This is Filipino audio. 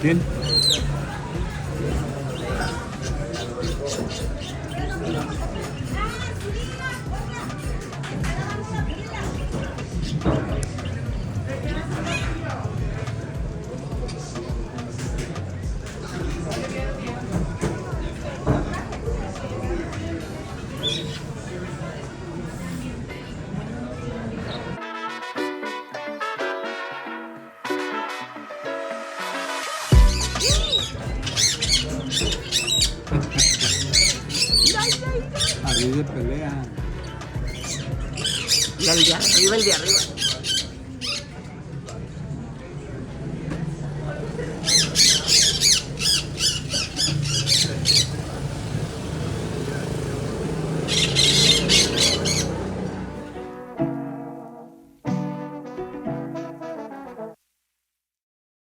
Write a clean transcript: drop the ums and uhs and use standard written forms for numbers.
Yun. Arriba de pelea. Y el de arriba, el de arriba.